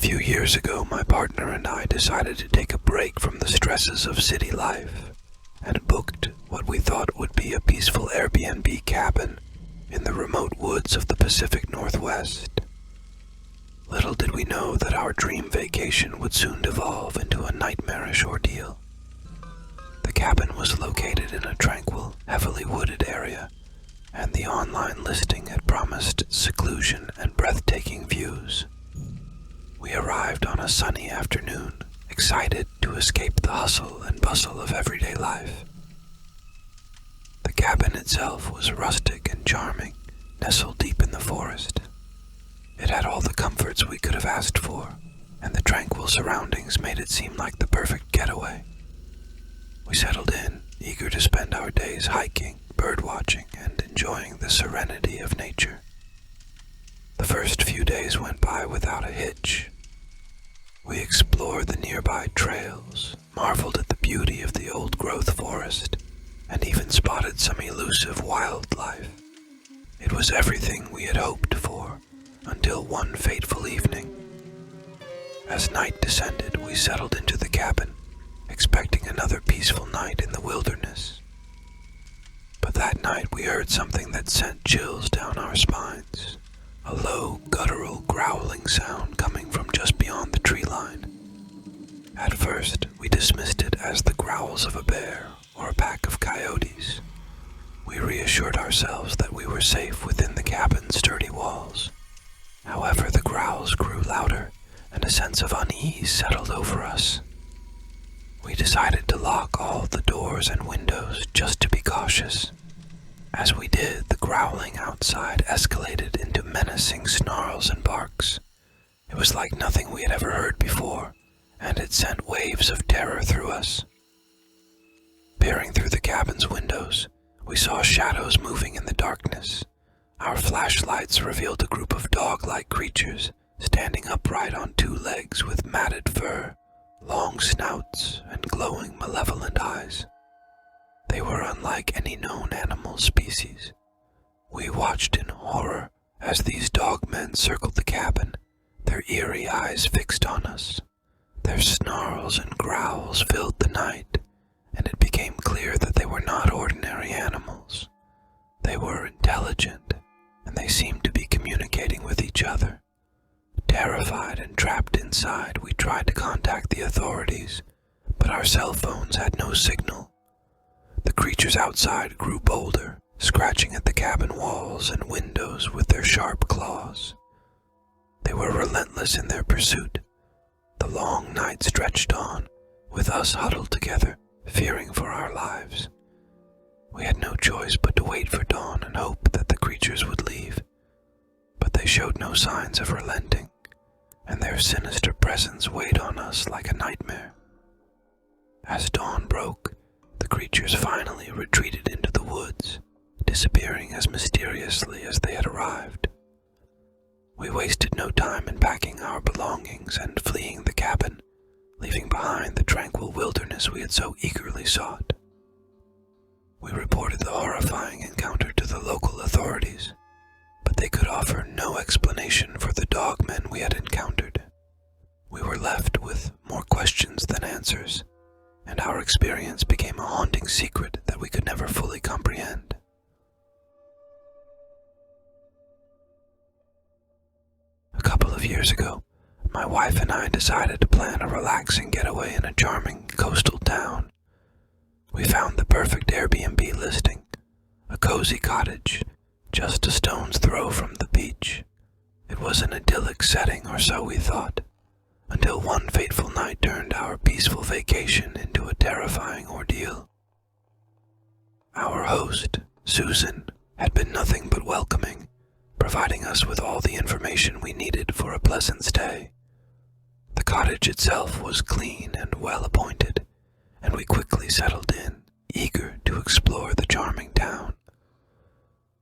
few years ago, my partner and I decided to take a break from the stresses of city life and booked what we thought would be a peaceful Airbnb cabin in the remote woods of the Pacific Northwest. Little did we know that our dream vacation would soon devolve into a nightmarish ordeal. The cabin was located in a tranquil, heavily wooded area, and the online listing had promised seclusion and breathtaking views. We arrived on a sunny afternoon, excited to escape the hustle and bustle of everyday life. The cabin itself was rustic and charming, nestled deep in the forest. It had all the comforts we could have asked for, and the tranquil surroundings made it seem like the perfect getaway. We settled in, eager to spend our days hiking, birdwatching, and enjoying the serenity of nature. The first few days went by without a hitch. We explored the nearby trails, marveled at the beauty of the old-growth forest, and even spotted some elusive wildlife. It was everything we had hoped for, until one fateful evening. As night descended, we settled into the cabin, expecting another peaceful night in the wilderness. But that night we heard something that sent chills down our spines. A low, guttural, growling sound coming from just beyond the tree line. At first, we dismissed it as the growls of a bear or a pack of coyotes. We reassured ourselves that we were safe within the cabin's sturdy walls. However, the growls grew louder, and a sense of unease settled over us. We decided to lock all the doors and windows just to be cautious. As we did, the growling outside escalated into menacing snarls and barks. It was like nothing we had ever heard before, and it sent waves of terror through us. Peering through the cabin's windows, we saw shadows moving in the darkness. Our flashlights revealed a group of dog-like creatures standing upright on two legs with matted fur, long snouts, and glowing malevolent eyes. They were unlike any known animal species. We watched in horror as these dogmen circled the cabin, their eerie eyes fixed on us. Their snarls and growls filled the night, and it became clear that they were not ordinary animals. They were intelligent, and they seemed to be communicating with each other. Terrified and trapped inside, we tried to contact the authorities, but our cell phones had no signal. The creatures outside grew bolder, scratching at the cabin walls and windows with their sharp claws. They were relentless in their pursuit. The long night stretched on, with us huddled together, fearing for our lives. We had no choice but to wait for dawn and hope that the creatures would leave. But they showed no signs of relenting, and their sinister presence weighed on us like a nightmare. As dawn broke, the creatures finally retreated into the woods, disappearing as mysteriously as they had arrived. We wasted no time in packing our belongings and fleeing the cabin, leaving behind the tranquil wilderness we had so eagerly sought. We reported the horrifying encounter to the local authorities, but they could offer no explanation for the dogmen we had encountered. We were left with more questions than answers, and our experience became a haunting secret that we could never fully comprehend. A couple of years ago, my wife and I decided to plan a relaxing getaway in a charming coastal town. We found the perfect Airbnb listing, a cozy cottage, just a stone's throw from the beach. It was an idyllic setting, or so we thought, until one fateful night turned our peaceful vacation into a terrifying ordeal. Our host, Susan, had been nothing but welcoming, providing us with all the information we needed for a pleasant stay. The cottage itself was clean and well appointed, and we quickly settled in, eager to explore the charming town.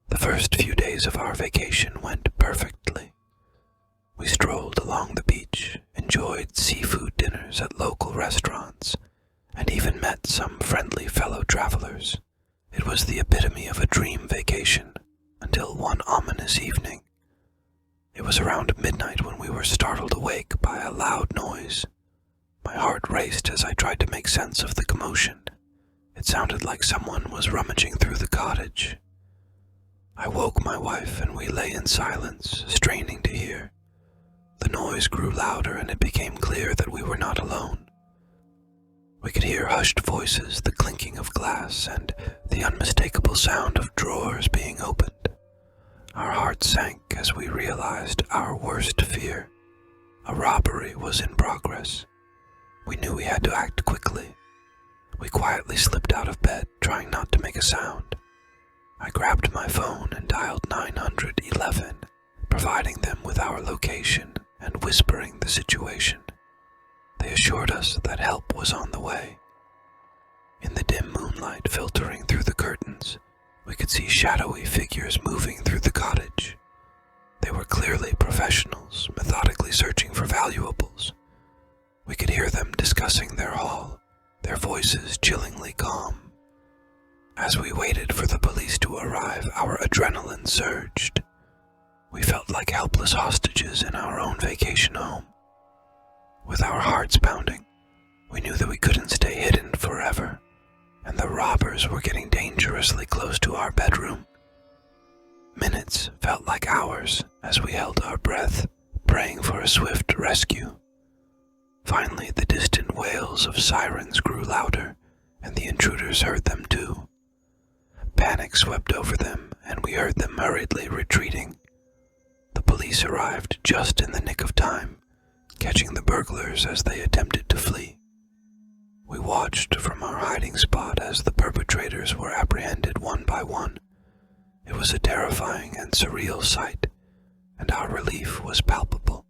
The first few days of our vacation went perfectly. We strolled along the beach, enjoyed seafood dinners at local restaurants, and even met some friendly fellow travelers. It was the epitome of a dream vacation, until one ominous evening. It was around midnight when we were startled awake by a noise. My heart raced as I tried to make sense of the commotion. It sounded like someone was rummaging through the cottage. I woke my wife and we lay in silence, straining to hear. The noise grew louder and it became clear that we were not alone. We could hear hushed voices, the clinking of glass, and the unmistakable sound of drawers being opened. Our hearts sank as we realized our worst fear. A robbery was in progress. We knew we had to act quickly. We quietly slipped out of bed, trying not to make a sound. I grabbed my phone and dialed 911, providing them with our location and whispering the situation. They assured us that help was on the way. In the dim moonlight filtering through the curtains, we could see shadowy figures moving through the cottage. They were clearly professionals, methodically searching for valuables. We could hear them discussing their haul, their voices chillingly calm. As we waited for the police to arrive, our adrenaline surged. We felt like helpless hostages in our own vacation home. With our hearts pounding, we knew that we couldn't stay hidden forever, and the robbers were getting dangerously close to our bedroom. Minutes felt like hours as we held our breath, praying for a swift rescue. Finally, the distant wails of sirens grew louder, and the intruders heard them too. Panic swept over them, and we heard them hurriedly retreating. The police arrived just in the nick of time, catching the burglars as they attempted to flee. We watched from our hiding spot as the perpetrators were apprehended one by one. It was a terrifying and surreal sight, and our relief was palpable.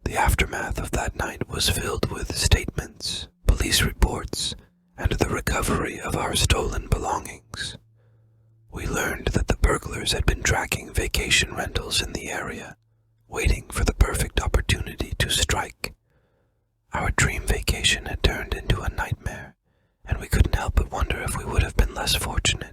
The aftermath of that night was filled with statements, police reports, and the recovery of our stolen belongings. We learned that the burglars had been tracking vacation rentals in the area, waiting for the perfect opportunity to strike. Our dream vacation had turned into a nightmare, and we couldn't help but wonder if we would have been less fortunate